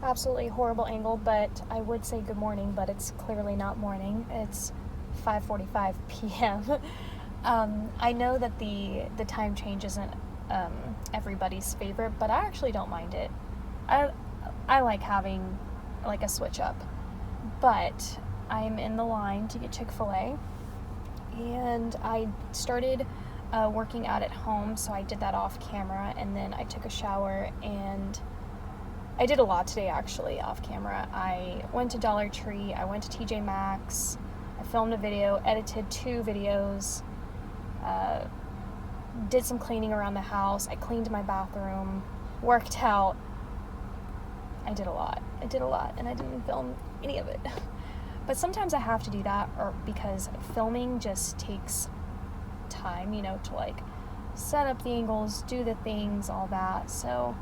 absolutely horrible angle, but I would say good morning, but it's clearly not morning. It's 5:45 p.m. I know that the time change isn't everybody's favorite, but I actually don't mind it. I like having like a switch up, but I'm in the line to get Chick-fil-A, and I started working out at home, so I did that off camera, and then I took a shower, and I did a lot today actually off camera. I went to Dollar Tree, I went to TJ Maxx, I filmed a video, edited 2 videos, did some cleaning around the house, I cleaned my bathroom, worked out. I did a lot, and I didn't film any of it. But sometimes I have to do that, or because filming just takes time, you know, to like set up the angles, do the things, all that. So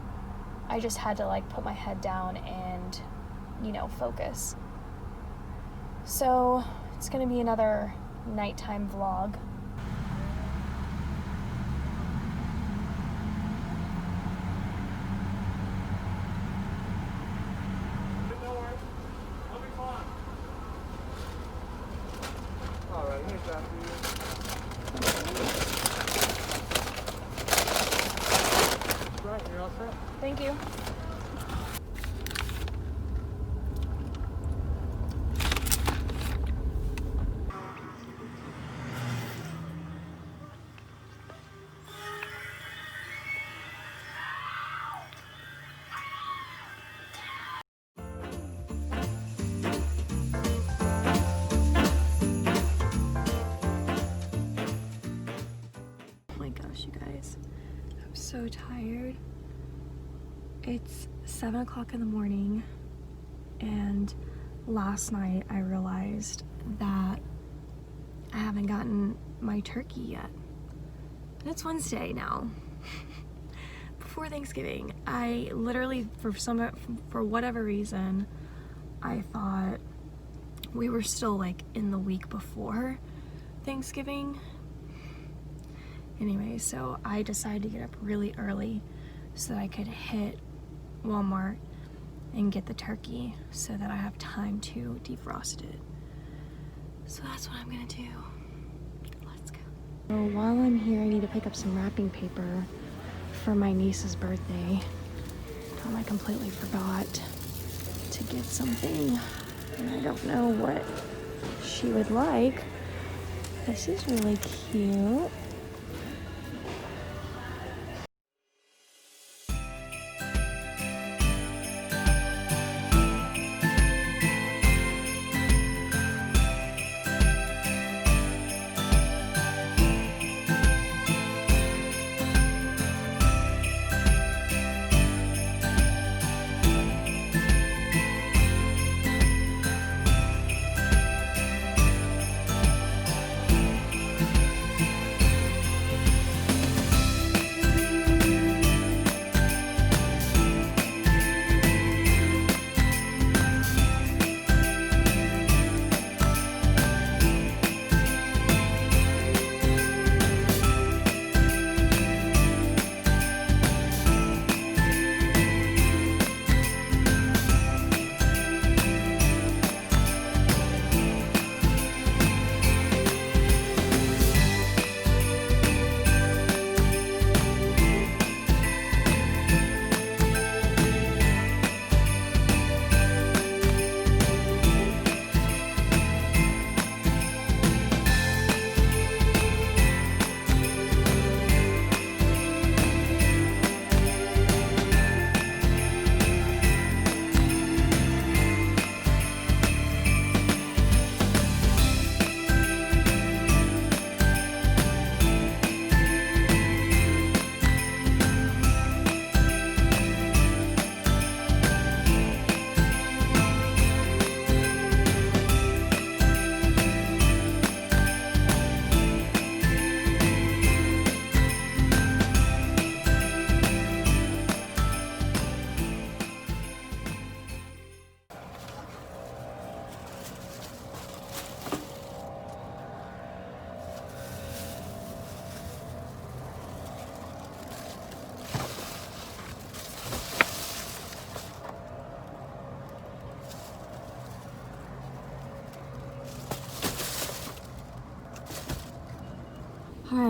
I just had to like put my head down and, you know, focus. So it's gonna be another nighttime vlog. Thank you. Oh my gosh, you guys, I'm so tired. It's 7 o'clock in the morning, and last night I realized that I haven't gotten my turkey yet. And it's Wednesday now. Before Thanksgiving, I literally, for whatever reason, I thought we were still like in the week before Thanksgiving. Anyway, so I decided to get up really early so that I could hit Walmart and get the turkey so that I have time to defrost it. So that's what I'm gonna do. Let's go. So while I'm here, I need to pick up some wrapping paper for my niece's birthday. I completely forgot to get something, and I don't know what she would like. This is really cute.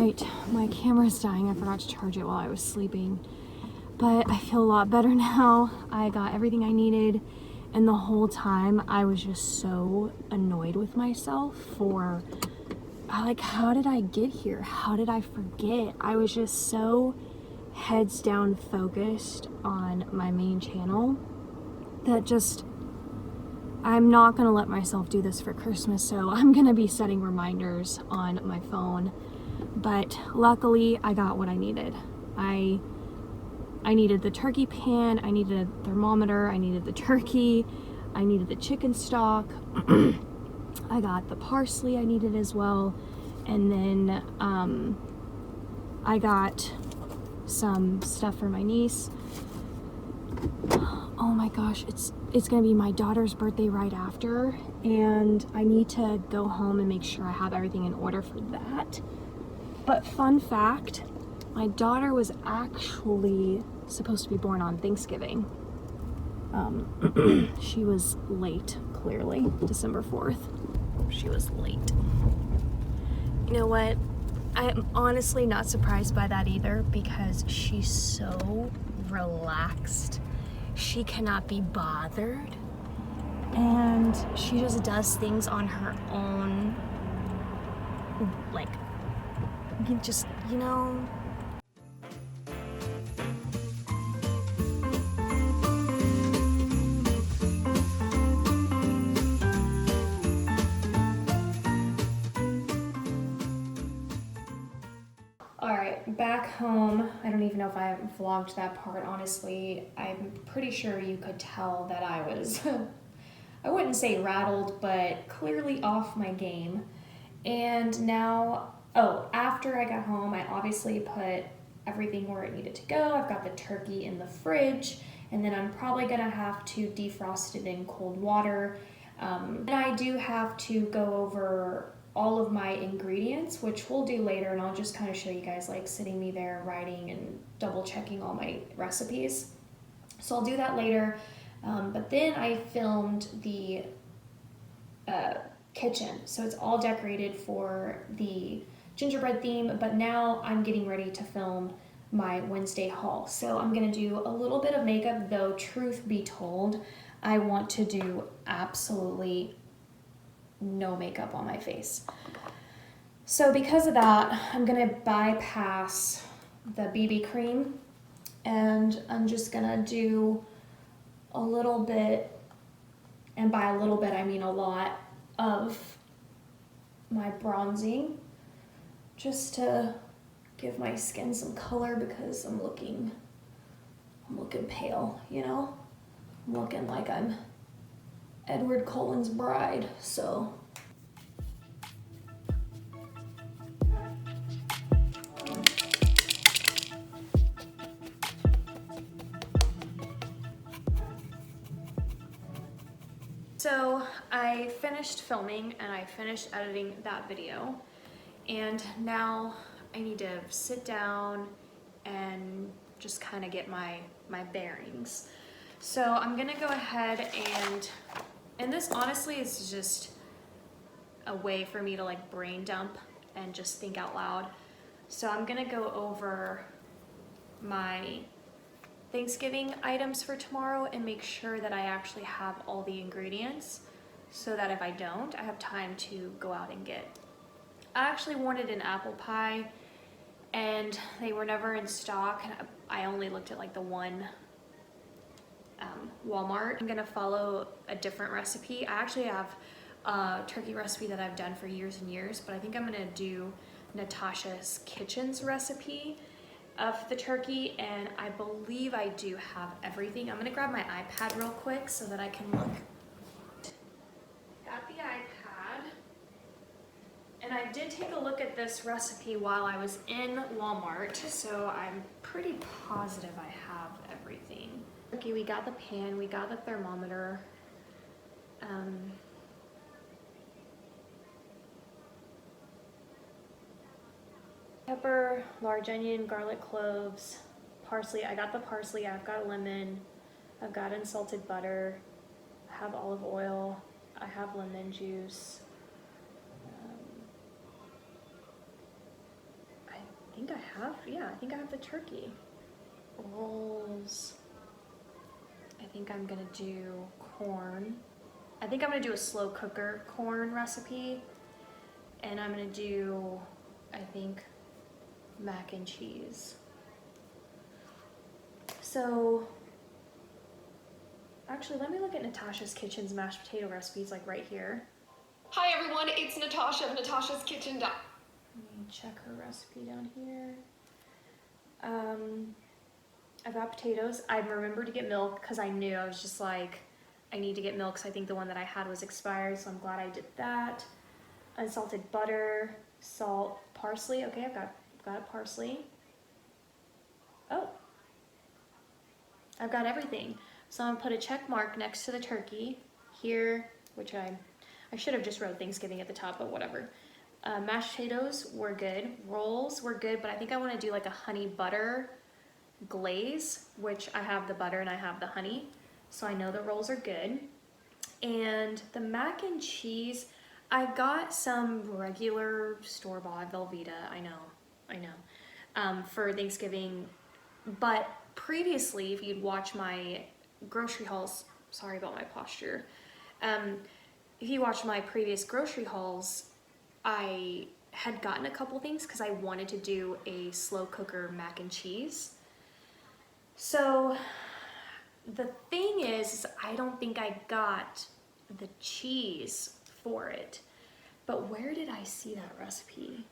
Alright, my camera's dying. I forgot to charge it while I was sleeping. But I feel a lot better now. I got everything I needed, and the whole time I was just so annoyed with myself for, like, how did I get here? How did I forget? I was just so heads down focused on my main channel that just, I'm not gonna let myself do this for Christmas, so I'm gonna be setting reminders on my phone. But luckily I got what I needed. I needed the turkey pan, I needed a thermometer, I needed the turkey, I needed the chicken stock, I got the parsley I needed as well, and then I got some stuff for my niece. Oh my gosh, it's gonna be my daughter's birthday right after, and I need to go home and make sure I have everything in order for that. But fun fact, my daughter was actually supposed to be born on Thanksgiving. She was late, clearly, December 4th. She was late. You know what? I'm honestly not surprised by that either, because she's so relaxed. She cannot be bothered, and she just does things on her own. Like, you know. Alright, back home. I don't even know if I vlogged that part, honestly. I'm pretty sure you could tell that I was, I wouldn't say rattled, but clearly off my game. And now, after I got home, I obviously put everything where it needed to go. I've got the turkey in the fridge, and then I'm probably gonna have to defrost it in cold water. And I do have to go over all of my ingredients, which we'll do later, and I'll just kind of show you guys, like, sitting me there writing and double checking all my recipes. So I'll do that later. But then I filmed the kitchen, so it's all decorated for the gingerbread theme, but now I'm getting ready to film my Wednesday haul. So I'm gonna do a little bit of makeup, though truth be told, I want to do absolutely no makeup on my face. So because of that, I'm gonna bypass the BB cream, and I'm just gonna do a little bit, and by a little bit I mean a lot, of my bronzing, just to give my skin some color, because I'm looking pale, you know? I'm looking like I'm Edward Cullen's bride, so. So I finished filming and I finished editing that video, and now I need to sit down and just kind of get my bearings. So I'm gonna go ahead and this honestly is just a way for me to, like, brain dump and just think out loud. So I'm gonna go over my Thanksgiving items for tomorrow and make sure that I actually have all the ingredients, so that if I don't, I have time to go out and get. I actually wanted an apple pie, and they were never in stock. I only looked at, like, the one Walmart. I'm gonna follow a different recipe. I actually have a turkey recipe that I've done for years and years, but I think I'm gonna do Natasha's Kitchen's recipe of the turkey, and I believe I do have everything. I'm gonna grab my iPad real quick so that I can look. Got the iPad, and I did take a look at this recipe while I was in Walmart, so I'm pretty positive I have everything. Okay, we got the pan, we got the thermometer. Pepper, large onion, garlic cloves, parsley. I got the parsley, I've got lemon, I've got unsalted butter, I have olive oil, I have lemon juice. I have, yeah, I think I have the turkey. Rolls. I think I'm gonna do corn. I think I'm gonna do a slow cooker corn recipe. And I'm gonna do, I think, mac and cheese. So, actually, let me look at Natasha's Kitchen's mashed potato recipes, like right here. Hi everyone, it's Natasha of Natasha's Kitchen. Let me check her recipe down here. I've got potatoes. I remembered to get milk because I knew, I was just like, I need to get milk because I think the one that I had was expired, so I'm glad I did that. Unsalted butter, salt, parsley. Okay, I've got parsley. Oh, I've got everything. So I'm gonna put a check mark next to the turkey here, which I should have just wrote Thanksgiving at the top, but whatever. Mashed potatoes were good. Rolls were good, but I think I want to do like a honey butter glaze, which I have the butter and I have the honey, so I know the rolls are good. And the mac and cheese, I got some regular store-bought Velveeta, I know, for Thanksgiving, but previously, if you'd watch my grocery hauls, sorry about my posture, if you watch my previous grocery hauls, I had gotten a couple things because I wanted to do a slow cooker mac and cheese. So the thing is I don't think I got the cheese for it, but where did I see that recipe?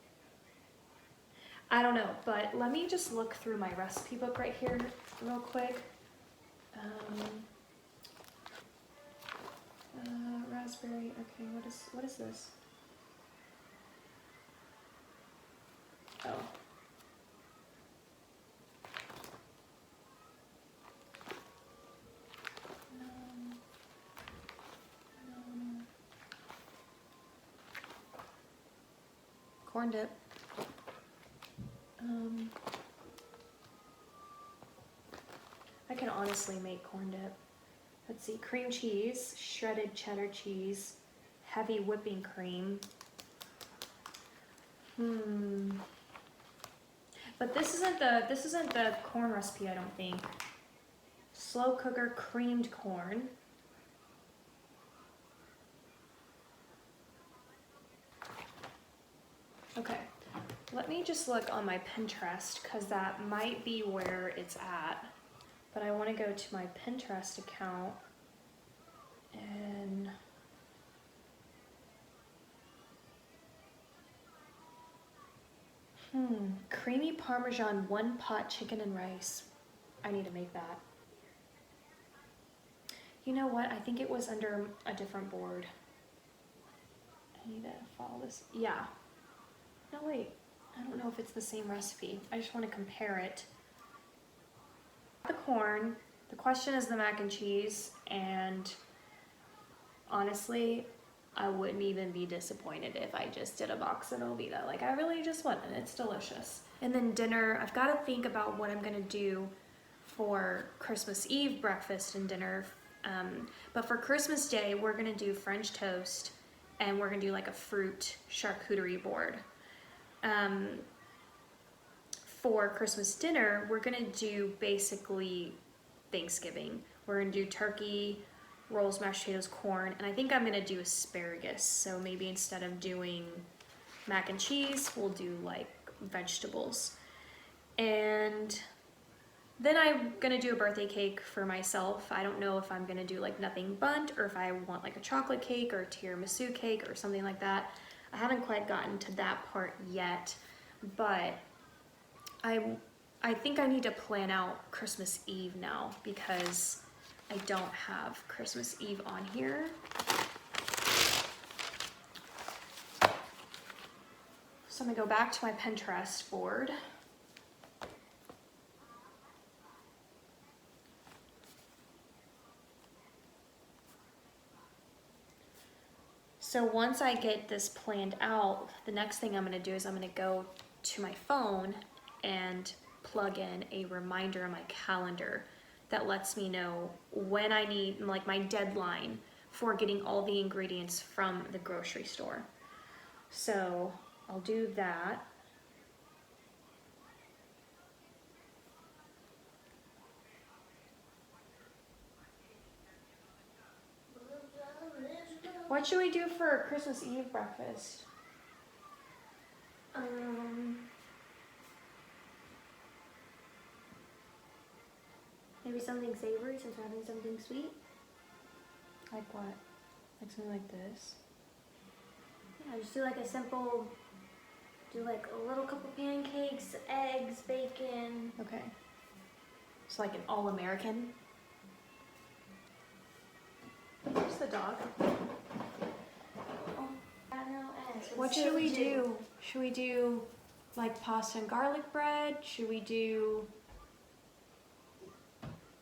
I don't know, but let me just look through my recipe book right here real quick. Raspberry, okay, what is this? Oh. No. Corn dip. I can honestly make corn dip. Let's see, cream cheese, shredded cheddar cheese, heavy whipping cream. But this isn't the corn recipe, I don't think. Slow cooker creamed corn. Okay, let me just look on my Pinterest because that might be where it's at. But I want to go to my Pinterest account and creamy Parmesan one pot chicken and rice. I need to make that. You know what? I think it was under a different board. I need to follow this. Yeah. No, wait. I don't know if it's the same recipe. I just want to compare it. The corn. The question is the mac and cheese, and honestly, I wouldn't even be disappointed if I just did a box of Velveeta. Like, I really just wouldn't. It's delicious. And then dinner, I've got to think about what I'm gonna do for Christmas Eve breakfast and dinner. But for Christmas Day, we're gonna do French toast, and we're gonna do like a fruit charcuterie board. For Christmas dinner, we're gonna do basically Thanksgiving. We're gonna do turkey, rolls, mashed potatoes, corn, and I think I'm gonna do asparagus. So maybe instead of doing mac and cheese, we'll do like vegetables. And then I'm gonna do a birthday cake for myself. I don't know if I'm gonna do like nothing bundt or if I want like a chocolate cake or a tiramisu cake or something like that. I haven't quite gotten to that part yet, but I think I need to plan out Christmas Eve now because I don't have Christmas Eve on here. So I'm gonna go back to my Pinterest board. So once I get this planned out, the next thing I'm gonna do is I'm gonna go to my phone and plug in a reminder on my calendar that lets me know when I need, like my deadline for getting all the ingredients from the grocery store. So I'll do that. What should we do for Christmas Eve breakfast? Maybe something savory since we're having something sweet. Like what? Like something like this? Yeah, just do like a simple, do like a little couple pancakes, eggs, bacon. Okay. It's like an all-American. Where's the dog? What should we do? Should we do like pasta and garlic bread? Should we do...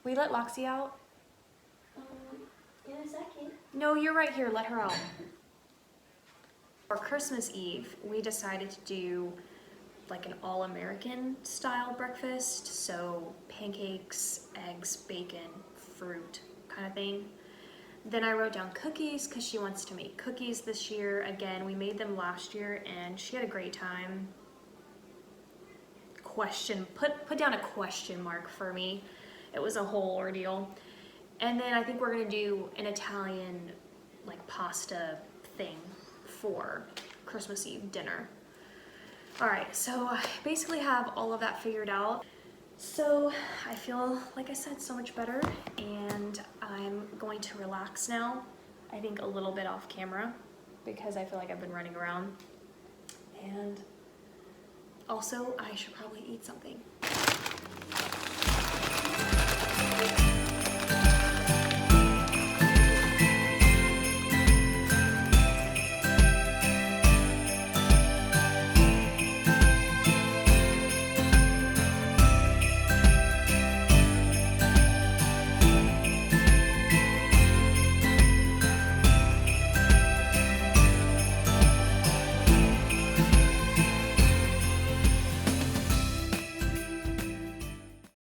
We let Loxie out? In a second. No, you're right here. Let her out. For Christmas Eve, we decided to do like an all-American style breakfast. So pancakes, eggs, bacon, fruit kind of thing. Then I wrote down cookies because she wants to make cookies this year. Again, we made them last year and she had a great time. Put down a question mark for me. It was a whole ordeal. And then I think we're gonna do an Italian like pasta thing for Christmas Eve dinner. All right, so I basically have all of that figured out. So I feel, like I said, so much better, and I'm going to relax now. I think a little bit off camera because I feel like I've been running around. And also I should probably eat something.